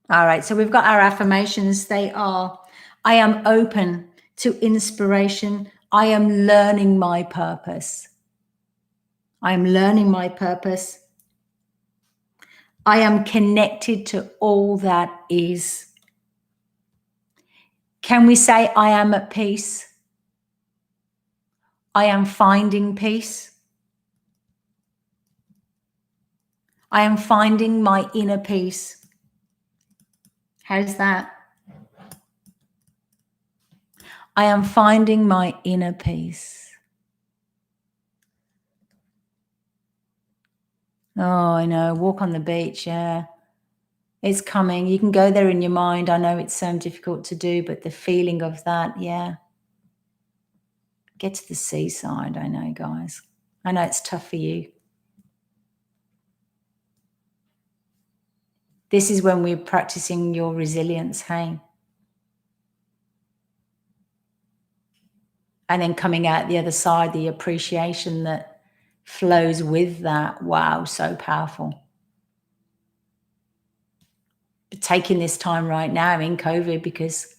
S1: All right. So we've got our affirmations. They are, I am open to inspiration. I am learning my purpose. I am learning my purpose. I am connected to all that is. Can we say I am at peace? I am finding peace. I am finding my inner peace. How's that? I am finding my inner peace. Oh, I know. Walk on the beach. Yeah. It's coming. You can go there in your mind. I know it's difficult to do, but the feeling of that, yeah. Get to the seaside. I know, guys. I know it's tough for you. This is when we're practicing your resilience, hey? And then coming out the other side, the appreciation that flows with that. Wow, so powerful. But taking this time right now in COVID, because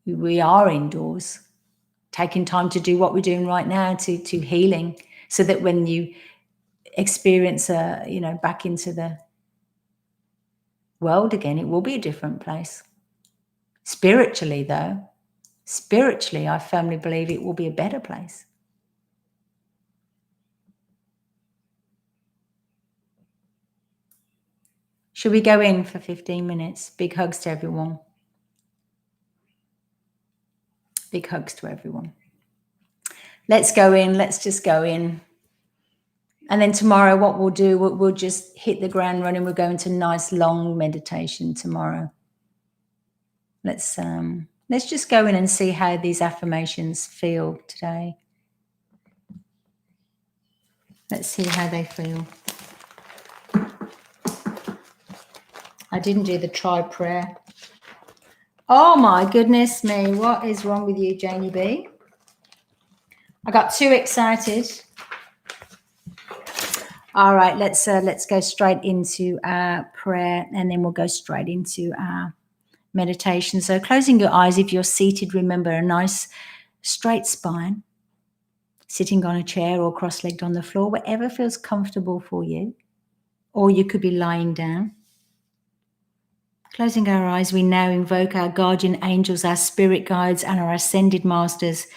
S1: we are indoors, taking time to do what we're doing right now to healing, so that when you experience back into the world again, it will be a different place. Spiritually, though, I firmly believe it will be a better place. Should we go in for 15 minutes? Big hugs to everyone. Big hugs to everyone. Let's go in. Let's just go in. And then tomorrow, what we'll do, we'll just hit the ground running. We'll go into nice long meditation tomorrow. Let's just go in and see how these affirmations feel today. Let's see how they feel. I didn't do the try prayer. Oh my goodness me. What is wrong with you, Janie B? I got too excited. All right, let's go straight into our prayer, and then we'll go straight into our meditation. So closing your eyes, if you're seated, remember a nice straight spine, sitting on a chair or cross-legged on the floor, whatever feels comfortable for you, or you could be lying down. Closing our eyes, we now invoke our guardian angels, our spirit guides, and our ascended masters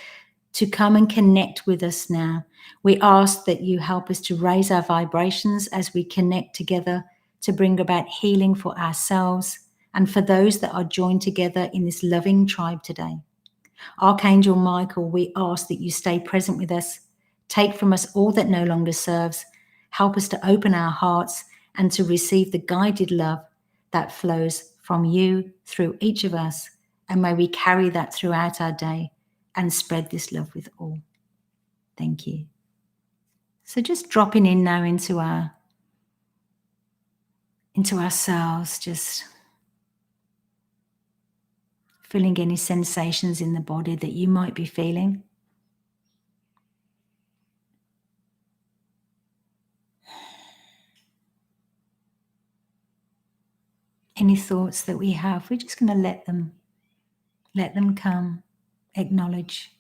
S1: to come and connect with us now. We ask that you help us to raise our vibrations as we connect together to bring about healing for ourselves and for those that are joined together in this loving tribe today. Archangel Michael, we ask that you stay present with us, take from us all that no longer serves, help us to open our hearts and to receive the guided love that flows from you through each of us, and may we carry that throughout our day and spread this love with all. Thank you. So just dropping in now into ourselves, just feeling any sensations in the body that you might be feeling. Any thoughts that we have, we're just going to let them come, acknowledge,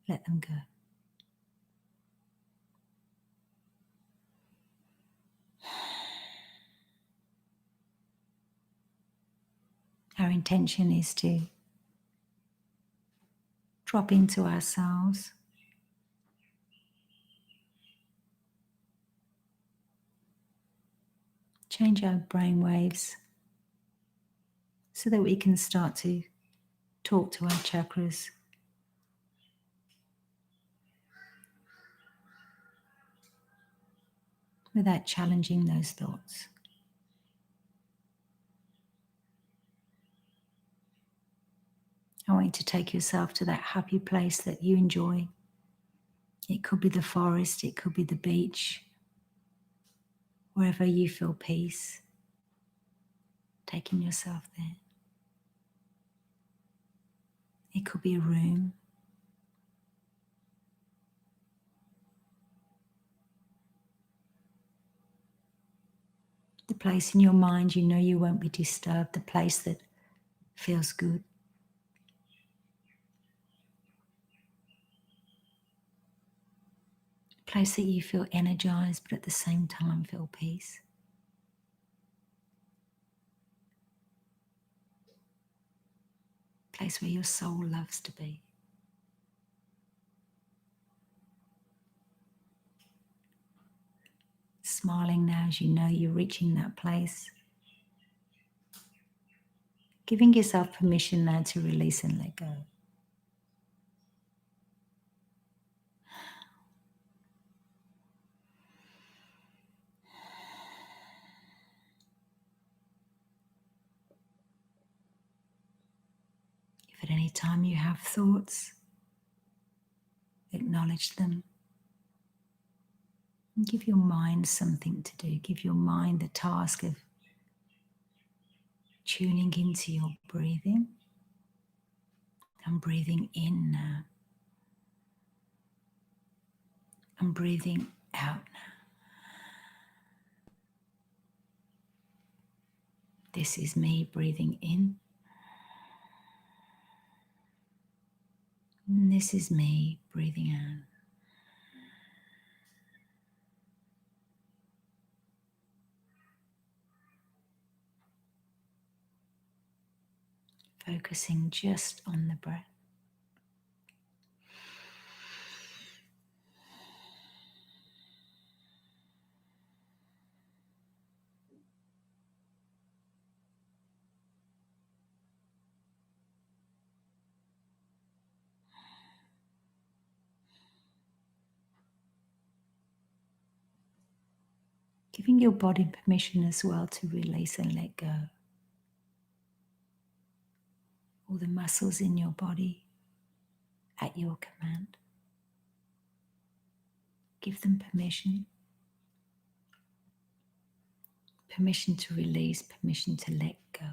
S1: let them go. Our intention is to drop into ourselves, change our brain waves, so that we can start to talk to our chakras without challenging those thoughts. I want you to take yourself to that happy place that you enjoy. It could be the forest, it could be the beach, wherever you feel peace, taking yourself there. It could be a room. The place in your mind you know you won't be disturbed, the place that feels good. A place that you feel energized but at the same time feel peace. A place where your soul loves to be. Smiling now as you know you're reaching that place. Giving yourself permission now to release and let go. If at any time you have thoughts, acknowledge them. And give your mind something to do. Give your mind the task of tuning into your breathing. I'm breathing in now. I'm breathing out now. This is me breathing in. And this is me breathing out. Focusing just on the breath. Giving your body permission as well to release and let go. All the muscles in your body at your command. Give them permission. Permission to release, permission to let go.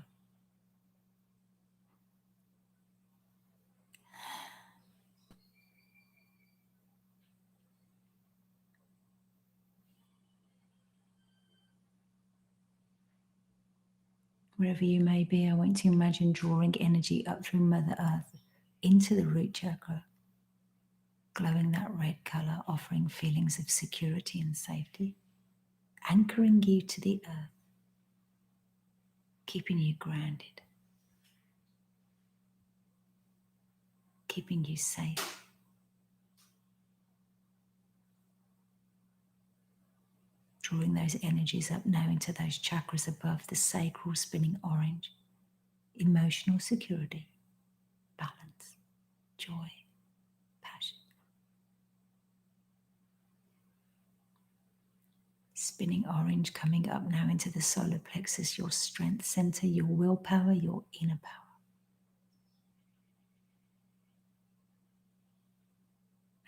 S1: Wherever you may be, I want you to imagine drawing energy up through Mother Earth into the root chakra, glowing that red color, offering feelings of security and safety, anchoring you to the earth, keeping you grounded, keeping you safe. Drawing those energies up now into those chakras above, the sacral spinning orange, emotional security, balance, joy, passion. Spinning orange coming up now into the solar plexus, your strength center, your willpower, your inner power.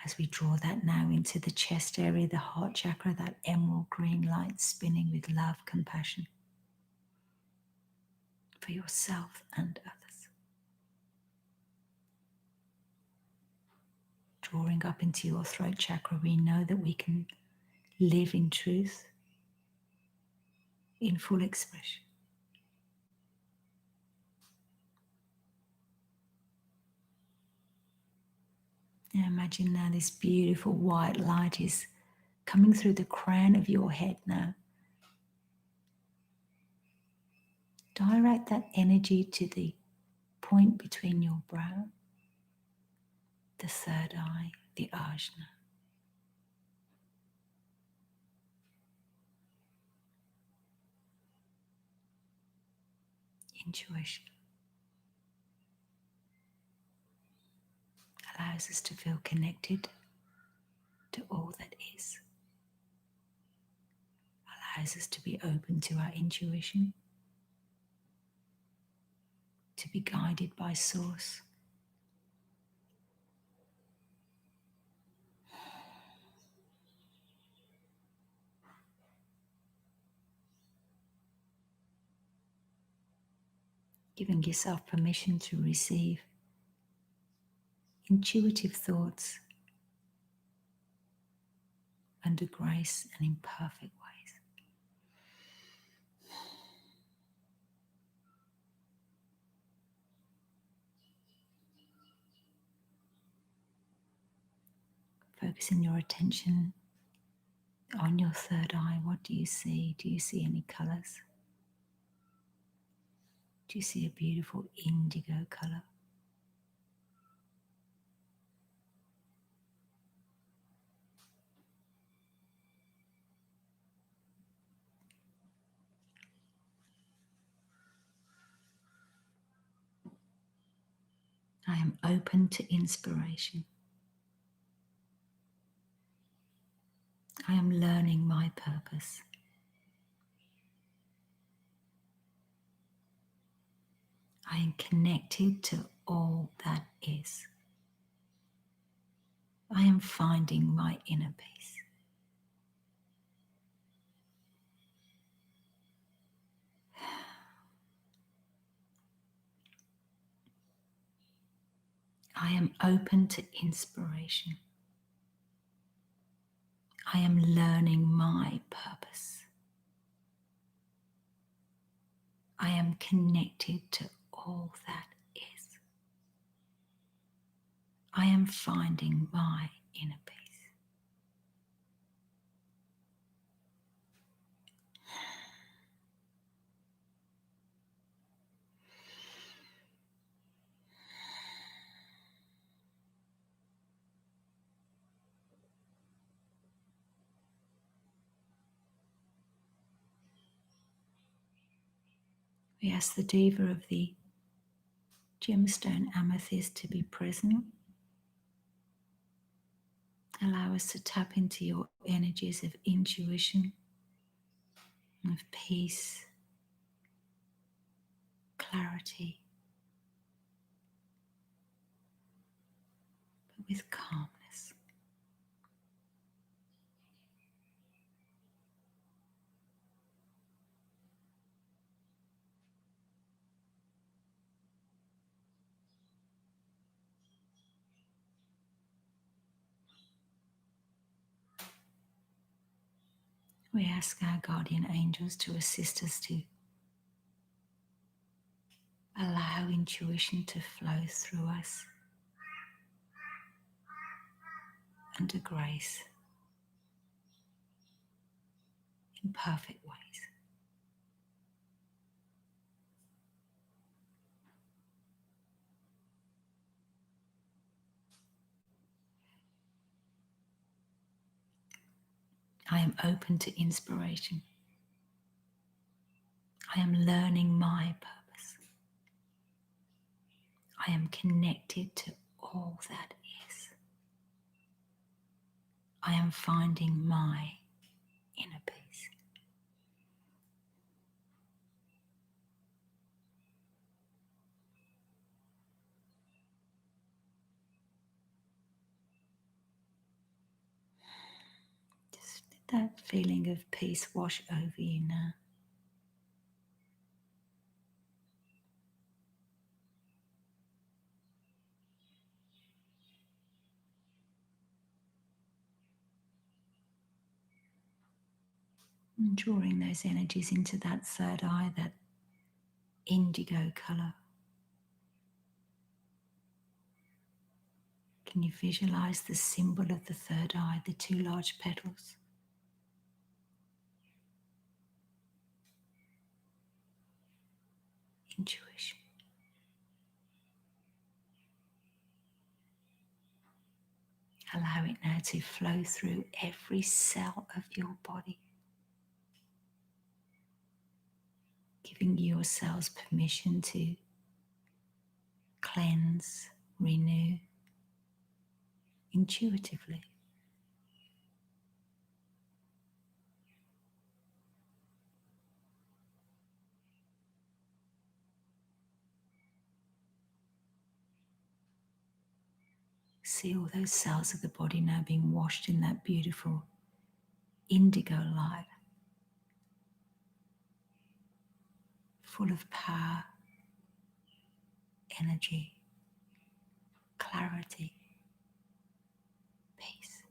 S1: As we draw that now into the chest area, the heart chakra, that emerald green light spinning with love, compassion for yourself and others. Drawing up into your throat chakra, we know that we can live in truth, in full expression. Now imagine now this beautiful white light is coming through the crown of your head now. Direct that energy to the point between your brow, the third eye, the ajna. Intuition. allows us to feel connected to all that is. Allows us to be open to our intuition, to be guided by Source. Giving yourself permission to receive intuitive thoughts under grace and in perfect ways. Focusing your attention on your third eye. What do you see? Do you see any colours? Do you see a beautiful indigo colour? I am open to inspiration. I am learning my purpose. I am connected to all that is. I am finding my inner peace. I am open to inspiration. I am learning my purpose. I am connected to all that is. I am finding my inner peace. We ask the Diva of the gemstone amethyst to be present. Allow us to tap into your energies of intuition, of peace, clarity, but with calmness. We ask our guardian angels to assist us to allow intuition to flow through us under grace in perfect ways. I am open to inspiration. I am learning my purpose. I am connected to all that is. I am finding my inner peace. Just let that feeling of peace wash over you now. And drawing those energies into that third eye, that indigo colour. Can you visualize the symbol of the third eye, the two large petals? Intuition. Allow it now to flow through every cell of your body, giving your cells permission to cleanse, renew, intuitively. See all those cells of the body now being washed in that beautiful indigo light, full of power, energy, clarity, peace.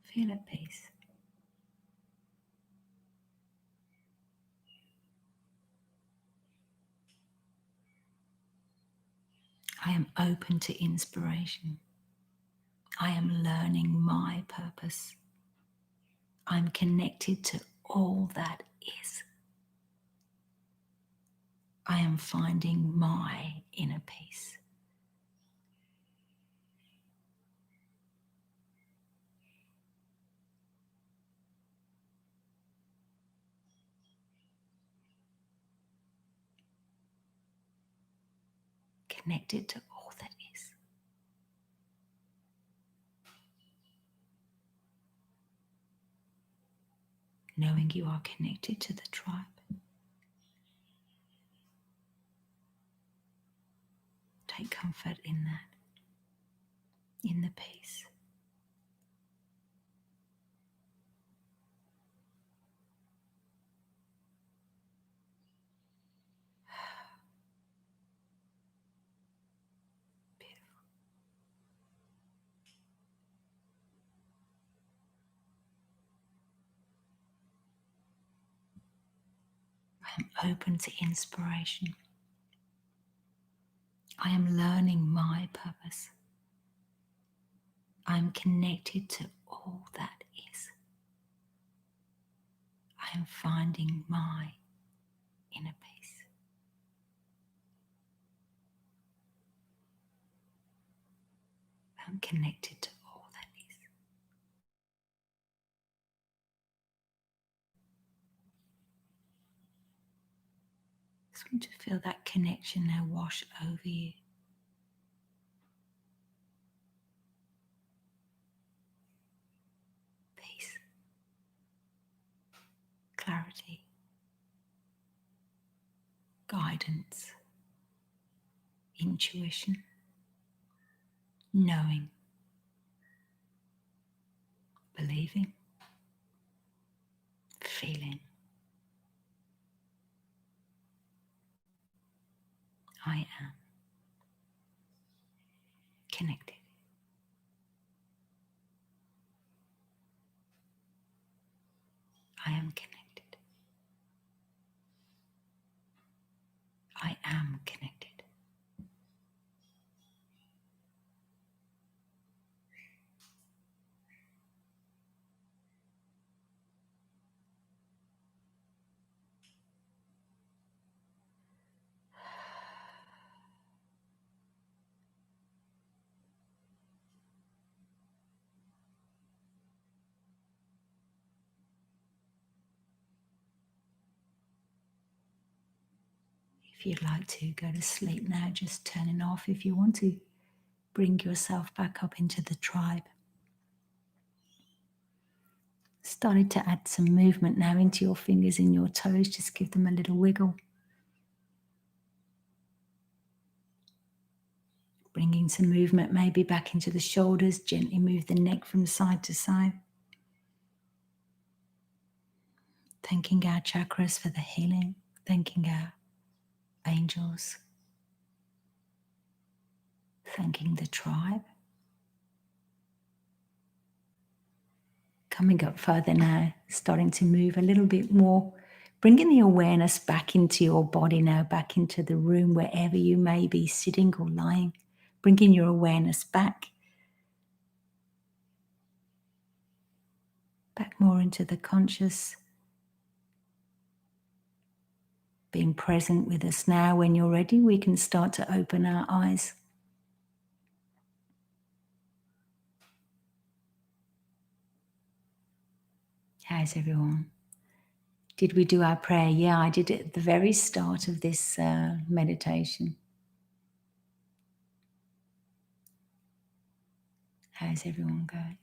S1: Feel at peace. I am open to inspiration. I am learning my purpose. I'm connected to all that is. I am finding my inner peace. Connected to all that is. Knowing you are connected to the tribe. Take comfort in that, in the peace. Beautiful. I am open to inspiration. I am learning my purpose. I am connected to all that is. I am finding my inner peace. I'm connected to all that is. Just want to feel that connection now wash over you. Peace, clarity, guidance, intuition, knowing, believing, feeling. I am connected. I am connected. I am connected. If you'd like to go to sleep now, just turning off. If you want to bring yourself back up into the tribe. Starting to add some movement now into your fingers and your toes. Just give them a little wiggle. Bringing some movement maybe back into the shoulders. Gently move the neck from side to side. Thanking our chakras for the healing. Thanking our angels. Thanking the tribe. Coming up further now, starting to move a little bit more, bringing the awareness back into your body now, back into the room, wherever you may be sitting or lying, bringing your awareness back more into the conscious, being present with us now. When you're ready, we can start to open our eyes. How's everyone? Did we do our prayer? Yeah, I did it at the very start of this meditation. How's everyone going?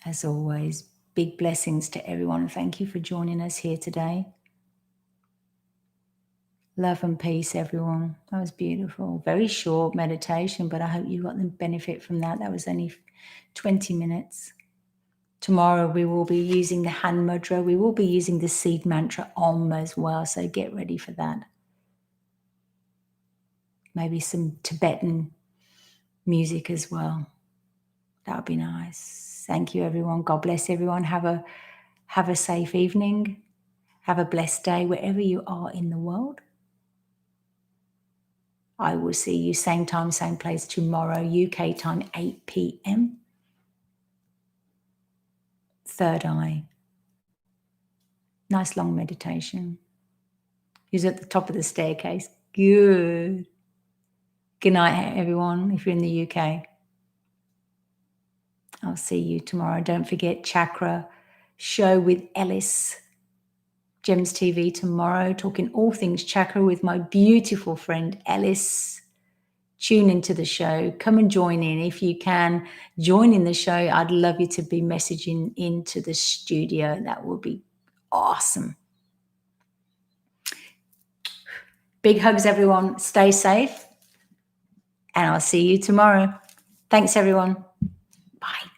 S1: As always, big blessings to everyone. Thank you for joining us here today. Love and peace, everyone. That was beautiful. Very short meditation, but I hope you got the benefit from that. That was only 20 minutes. Tomorrow we will be using the hand mudra. We will be using the seed mantra Om as well. So get ready for that. Maybe some Tibetan music as well. That would be nice. Thank you, everyone. God bless everyone. Have a safe evening. Have a blessed day wherever you are in the world. I will see you same time, same place tomorrow, UK time, 8 p.m. Third eye. Nice long meditation. He's at the top of the staircase. Good. Good night, everyone, if you're in the UK. I'll see you tomorrow. Don't forget Chakra show with Ellis. Gems TV tomorrow, talking all things chakra with my beautiful friend Ellis. Tune into the show. Come and join in. If you can, join in the show. I'd love you to be messaging into the studio. That would be awesome. Big hugs, everyone. Stay safe. And I'll see you tomorrow. Thanks, everyone. Bye.